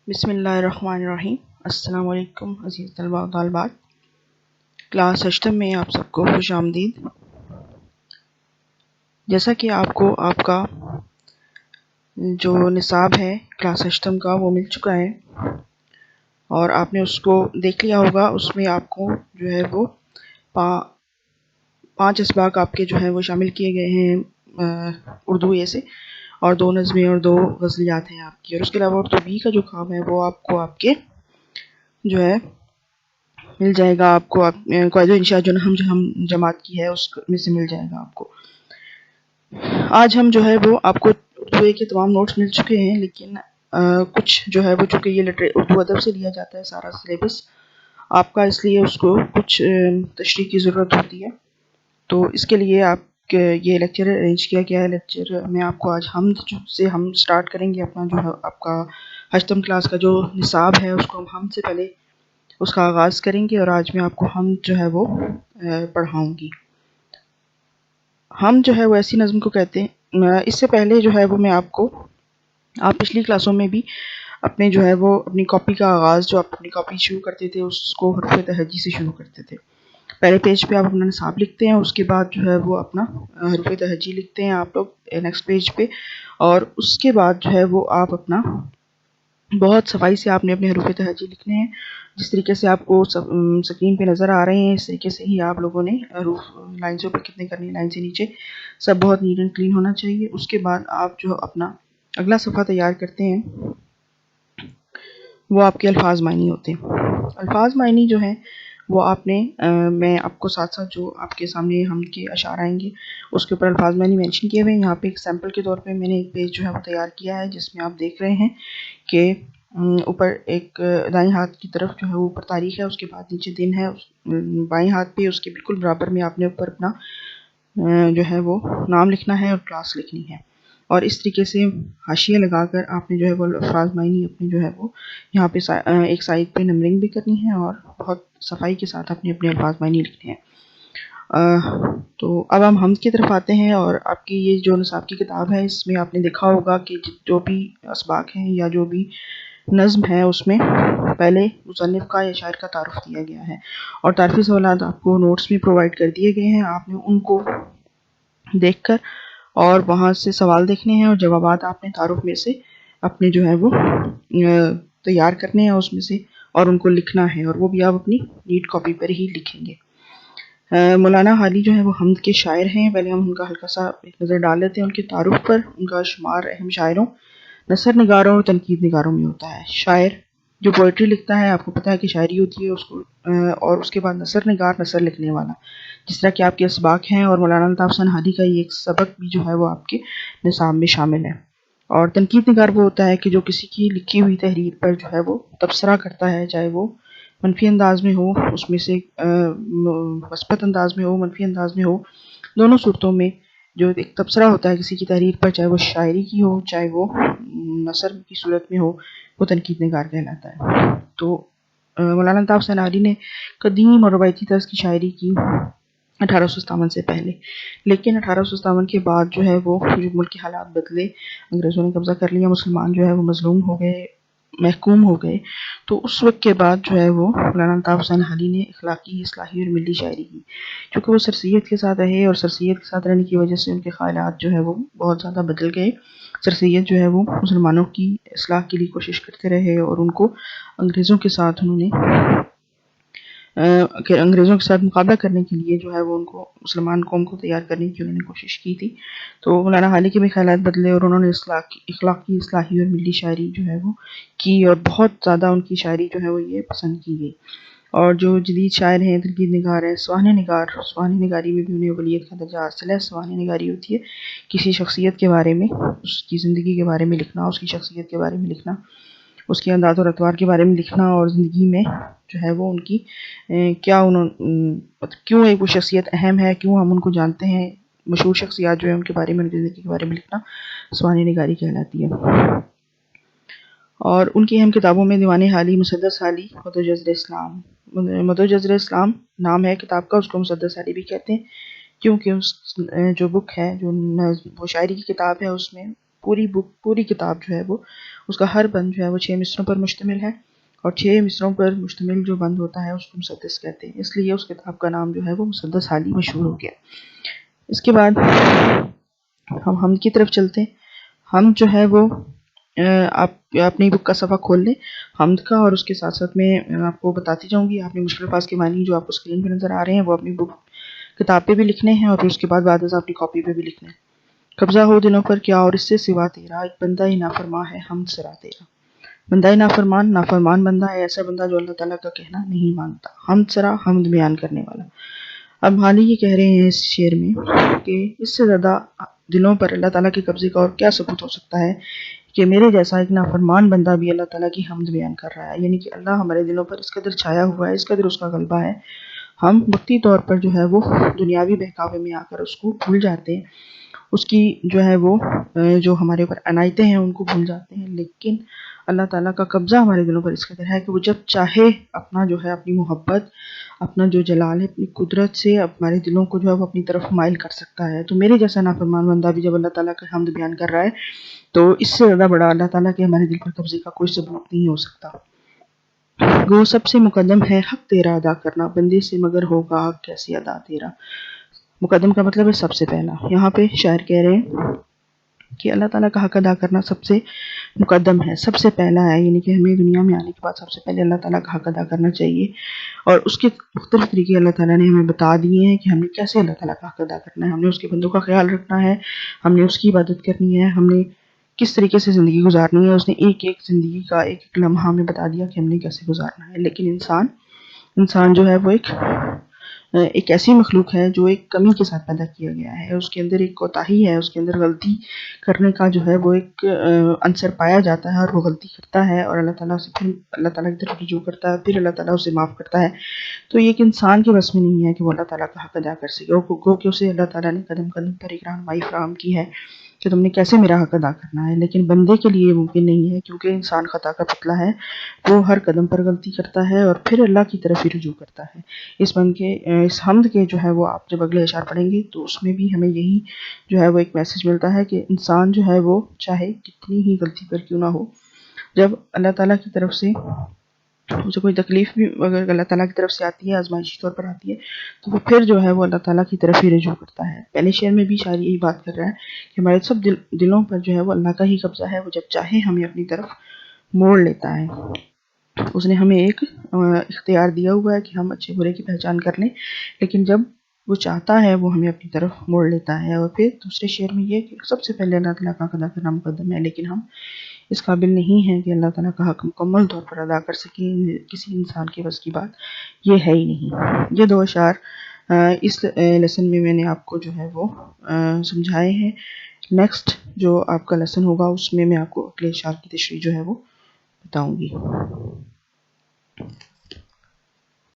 بسم اللہ الرحمن الرحیم۔ السلام علیکم عزیز طلباء و طالبات، کلاس ہشتم میں آپ سب کو خوش آمدید۔ جیسا کہ آپ کو آپ کا جو نصاب ہے کلاس ہشتم کا وہ مل چکا ہے اور آپ نے اس کو دیکھ لیا ہوگا۔ اس میں آپ کو جو ہے وہ 5 اسباق آپ کے جو ہے وہ شامل کیے گئے ہیں اردو اے سے، اور 2 نظمیں اور 2 غزلیات ہیں آپ کی، اور اس کے علاوہ اردو بی کا جو کام ہے وہ آپ کو آپ کے جو ہے مل جائے گا۔ آپ کو قواعد و انشاء جو ہم جماعت کی ہے اس میں سے مل جائے گا آپ کو۔ آج ہم جو ہے وہ آپ کو اردو اے کے تمام نوٹس مل چکے ہیں، لیکن کچھ جو ہے وہ چونکہ یہ اردو ادب سے لیا جاتا ہے سارا سلیبس آپ کا، اس لیے اس کو کچھ تشریح کی ضرورت ہوتی ہے۔ تو اس کے لیے آپ یہ لیکچر ارینج کیا گیا ہے۔ لیکچر میں آپ کو آج حمد سے ہم سٹارٹ کریں گے اپنا جو ہے آپ کا ہشتم کلاس کا جو نصاب ہے اس کو ہم حمد سے پہلے اس کا آغاز کریں گے، اور آج میں آپ کو حمد جو ہے وہ پڑھاؤں گی۔ حمد جو ہے وہ ایسی نظم کو کہتے ہیں۔ اس سے پہلے جو ہے وہ میں آپ پچھلی کلاسوں میں بھی اپنے جو ہے وہ اپنی کاپی کا آغاز جو آپ اپنی کاپی شروع کرتے تھے اس کو حروف تہجی سے شروع کرتے تھے۔ پہلے پیج پہ آپ اپنا نصاب لکھتے ہیں، اس کے بعد جو ہے وہ اپنا حروف تہجی لکھتے ہیں آپ لوگ نیکسٹ پیج پہ، اور اس کے بعد جو ہے وہ آپ اپنا بہت صفائی سے آپ نے اپنے حروف تہجی لکھنے ہیں۔ جس طریقے سے آپ کو سکرین پہ نظر آ رہے ہیں اس طریقے سے ہی آپ لوگوں نے حروف لائن سے اوپر کتنے کرنے، لائن سے نیچے سب بہت نیٹ اینڈ کلین ہونا چاہیے۔ اس کے بعد آپ جو اپنا اگلا صفحہ تیار کرتے ہیں وہ آپ کے الفاظ معنی ہوتے ہیں۔ الفاظ معنی جو ہیں وہ آپ نے میں آپ کو ساتھ ساتھ جو آپ کے سامنے ہم کے اشعار آئیں گے اس کے اوپر الفاظ معنی مینشن کیے ہوئے ہیں۔ یہاں پہ ایک سیمپل کے طور پہ میں نے ایک پیج جو ہے وہ تیار کیا ہے جس میں آپ دیکھ رہے ہیں کہ اوپر ایک دائیں ہاتھ کی طرف جو ہے وہ اوپر تاریخ ہے، اس کے بعد نیچے دن ہے، بائیں ہاتھ پہ اس کے بالکل برابر میں آپ نے اوپر اپنا جو ہے وہ نام لکھنا ہے اور کلاس لکھنی ہے، اور اس طریقے سے حاشیے لگا کر آپ نے جو ہے وہ الفاظ معنی اپنے جو ہے وہ یہاں پہ ایک سائڈ پہ نمبرنگ بھی کرنی ہے اور بہت صفائی کے ساتھ اپنے الفاظ معنی لکھنے ہیں۔ تو اب ہم حمد کی طرف آتے ہیں، اور آپ کی یہ جو نصاب کی کتاب ہے اس میں آپ نے دیکھا ہوگا کہ جو بھی اسباق ہیں یا جو بھی نظم ہے اس میں پہلے مصنف کا یا شاعر کا تعارف دیا گیا ہے، اور تعارفی سوالات آپ کو نوٹس میں پرووائڈ کر دیے گئے ہیں۔ آپ نے ان کو دیکھ کر اور وہاں سے سوال دیکھنے ہیں، اور جوابات آپ نے تعارف میں سے اپنے جو ہے وہ تیار کرنے ہیں اس میں سے، اور ان کو لکھنا ہے، اور وہ بھی آپ اپنی نیٹ کاپی پر ہی لکھیں گے۔ مولانا حالی جو ہے وہ حمد کے شاعر ہیں۔ پہلے ہم ان کا ہلکا سا ایک نظر ڈال لیتے ہیں ان کے تعارف پر۔ ان کا شمار اہم شاعروں، نثر نگاروں اور تنقید نگاروں میں ہوتا ہے۔ شاعر جو پوئٹری لکھتا ہے، آپ کو پتہ ہے کہ شاعری ہوتی ہے اس کو، اور اس کے بعد نثر نگار، نثر لکھنے والا، جس طرح کہ آپ کے اسباق ہیں، اور مولانا الطاف حسین حادی کا یہ ایک سبق بھی جو ہے وہ آپ کے نصاب میں شامل ہے۔ اور تنقید نگار وہ ہوتا ہے کہ جو کسی کی لکھی ہوئی تحریر پر جو ہے وہ تبصرہ کرتا ہے، چاہے وہ منفی انداز میں ہو، اس میں سے مثبت انداز میں ہو، منفی انداز میں ہو، دونوں صورتوں میں جو ایک تبصرہ ہوتا ہے کسی کی تحریر پر، چاہے وہ شاعری کی ہو چاہے وہ نثر کی صورت میں ہو، وہ تنقید نگار کہلاتا ہے۔ تو مولانا الطاف حسین حادی نے قدیم اور روایتی طرز کی شاعری کی 1857 سے پہلے، لیکن 1857 کے بعد جو ہے وہ جو ملک کے حالات بدلے، انگریزوں نے قبضہ کر لیا، مسلمان جو ہے وہ مظلوم ہو گئے، محکوم ہو گئے، تو اس وقت کے بعد جو ہے وہ مولانا الطاف حسین حادی نے اخلاقی، اصلاحی اور ملی شاعری کی، کیونکہ وہ سرسید کے ساتھ رہے، اور سرسید کے ساتھ رہنے کی وجہ سے ان کے خیالات جو ہے وہ بہت زیادہ بدل گئے۔ سرسید جو ہے وہ مسلمانوں کی اصلاح کے لیے کوشش کرتے رہے، اور ان کو انگریزوں کے ساتھ انگریزوں کے ساتھ مقابلہ کرنے کے لیے جو ہے وہ ان کو مسلمان قوم کو تیار کرنے کی انہوں نے کوشش کی تھی۔ تو مولانا حالی کے بھی خیالات بدلے، اور انہوں نے اخلاقی، اصلاحی اور ملی شاعری جو ہے وہ کی، اور بہت زیادہ ان کی شاعری جو ہے وہ یہ پسند کی گئی۔ اور جو جدید شاعر ہیں، تنقید نگار ہیں، سوانح نگار، سوانح نگاری میں بھی انہیں اولیت کا درجہ حاصل ہے۔ سوانح نگاری ہوتی ہے کسی شخصیت کے بارے میں، اس کی زندگی کے بارے میں لکھنا، اس کی شخصیت کے بارے میں لکھنا، اس کے انداز اور اطوار کے بارے میں لکھنا، اور زندگی میں جو ہے وہ ان کی کیوں ایک وہ شخصیت اہم ہے، کیوں ہم ان کو جانتے ہیں، مشہور شخصیات جو ہیں ان کے بارے میں، ان کی زندگی کے بارے میں لکھنا سوانح نگاری کہلاتی ہے۔ اور ان کی اہم کتابوں میں دیوان حالی، مسدس حالی، مدح جزر اسلام۔ مدح جزر اسلام نام ہے کتاب کا، اس کو مسدس حالی بھی کہتے ہیں، کیونکہ اس جو بک ہے، جو وہ شاعری کی کتاب ہے، اس میں پوری بک پوری کتاب جو ہے وہ اس کا ہر بند جو ہے وہ 6 مصروں پر مشتمل ہے، اور 6 مصروں پر مشتمل جو بند ہوتا ہے اس کو مسدس کہتے ہیں، اس لیے اس کتاب کا نام جو ہے وہ مسدس حالی مشہور ہو گیا۔ اس کے بعد ہم حمد کی طرف چلتے ہیں۔ حمد جو ہے وہ آپ اپنی بک کا صفحہ کھول لیں حمد کا، اور اس کے ساتھ ساتھ میں آپ کو بتاتی جاؤں گی۔ آپ نے مشکل الفاظ کے معنی جو آپ کو اسکرین پہ نظر آ رہے ہیں وہ اپنی بک کتاب پہ بھی لکھنے ہیں، اور پھر اس کے بعد اپنی کاپی پہ بھی لکھنے ہیں۔ قبضہ ہو دلوں پر کیا اور اس سے سوا تیرا، ایک بندہ ہی نافرما ہے حمد سرا تیرا۔ بندہ نافرمان بندہ ہے، ایسا بندہ جو اللہ تعالیٰ کا کہنا نہیں مانتا۔ حمد سرا، حمد بیان کرنے والا۔ اب مالی یہ کہہ رہے ہیں اس شعر میں کہ اس سے زیادہ دلوں پر اللہ تعالیٰ کے قبضے کا اور کیا ثبوت ہو سکتا ہے کہ میرے جیسا ایک نافرمان بندہ بھی اللہ تعالیٰ کی حمد بیان کر رہا ہے، یعنی کہ اللہ ہمارے دلوں پر اس قدر چھایا ہوا ہے، اس قدر اس کا غلبہ ہے، ہم وقتی طور پر جو ہے وہ دنیاوی بہکاوے میں آ کر اس کو بھول جاتے ہیں، اس کی جو ہے وہ جو ہمارے اوپر عنایتیں ہیں ان کو بھول جاتے ہیں، لیکن اللہ تعالیٰ کا قبضہ ہمارے دلوں پر اس قدر ہے کہ وہ جب چاہے اپنا جو ہے اپنی محبت، اپنا جو جلال ہے، اپنی قدرت سے ہمارے دلوں کو جو ہے وہ اپنی طرف مائل کر سکتا ہے۔ تو میرے جیسا نافرمان بندہ بھی جب اللہ تعالیٰ کا حمد بیان کر رہا ہے تو اس سے زیادہ بڑا اللہ تعالیٰ کے ہمارے دل پر قبضے کا کوئی ثبوت نہیں ہو سکتا۔ وہ سب سے مقدم ہے حق تیرا ادا کرنا، بندے سے مگر ہوگا حق کیسے ادا تیرا۔ مقدم کا مطلب ہے سب سے پہلا۔ یہاں پہ شاعر کہہ رہے ہیں کہ اللہ تعالیٰ کا حق ادا کرنا سب سے مقدم ہے، سب سے پہلا ہے، یعنی کہ ہمیں دنیا میں آنے کے بعد سب سے پہلے اللہ تعالیٰ کا حق ادا کرنا چاہیے، اور اس کے مختلف طریقے اللہ تعالیٰ نے ہمیں بتا دیے ہیں کہ ہم نے کیسے اللہ تعالیٰ کا حق ادا کرنا ہے۔ ہم نے اس کے بندوں کا خیال رکھنا ہے، ہم نے اس کی عبادت کرنی ہے، ہم نے کس طریقے سے زندگی گزارنی ہے، اس نے ایک ایک زندگی کا ایک ایک لمحہ ہمیں بتا دیا کہ ہم نے کیسے گزارنا ہے۔ لیکن انسان جو ہے وہ ایک ایسی مخلوق ہے جو ایک کمی کے ساتھ پیدا کیا گیا ہے، اس کے اندر ایک کوتاہی ہے، اس کے اندر غلطی کرنے کا جو ہے وہ ایک عنصر پایا جاتا ہے، اور وہ غلطی کرتا ہے اور اللہ تعالیٰ سے پھر اللہ تعالیٰ کی طرف رجوع کرتا ہے، پھر اللہ تعالیٰ اسے معاف کرتا ہے۔ تو یہ ایک انسان کے بس میں نہیں ہے کہ وہ اللہ تعالیٰ کا حق ادا کر سکے، گو کہ اسے اللہ تعالیٰ نے قدم قدم پر ایک رہنمائی فراہم کی ہے کہ تم نے کیسے میرا حق ادا کرنا ہے، لیکن بندے کے لیے ممکن نہیں ہے، کیونکہ انسان خطا کا پتلا ہے، وہ ہر قدم پر غلطی کرتا ہے اور پھر اللہ کی طرف ہی رجوع کرتا ہے۔ اس حمد کے جو ہے وہ آپ جب اگلے اشعار پڑھیں گے تو اس میں بھی ہمیں یہی جو ہے وہ ایک میسج ملتا ہے کہ انسان جو ہے وہ چاہے کتنی ہی غلطی پر کیوں نہ ہو، جب اللہ تعالیٰ کی طرف سے اسے کوئی تکلیف بھی اگر اللہ تعالیٰ کی طرف سے آتی ہے، آزمائشی طور پر آتی ہے، تو وہ پھر جو ہے وہ اللہ تعالیٰ کی طرف ہی رجوع کرتا ہے۔ پہلے شعر میں بھی شاعر یہی بات کر رہا ہے کہ ہمارے سب دلوں پر جو ہے وہ اللہ کا ہی قبضہ ہے، وہ جب چاہے ہمیں اپنی طرف موڑ لیتا ہے۔ اس نے ہمیں ایک اختیار دیا ہوا ہے کہ ہم اچھے برے کی پہچان کر لیں، لیکن جب وہ چاہتا ہے وہ ہمیں اپنی طرف موڑ لیتا ہے۔ اور پھر دوسرے شعر میں یہ کہ سب سے پہلے اللہ تعالیٰ کا حق ادا کرنا مقدم ہے، لیکن ہم اس قابل نہیں ہیں کہ اللہ تعالیٰ کا حق مکمل طور پر ادا کر سکیں، کسی انسان کے بس کی بات یہ ہے ہی نہیں۔ یہ دو اشعار اس لیسن میں نے آپ کو جو ہے وہ سمجھائے ہیں۔ نیکسٹ جو آپ کا لیسن ہوگا اس میں آپ کو اگلے اشعار کی تشریح جو ہے وہ بتاؤں گی۔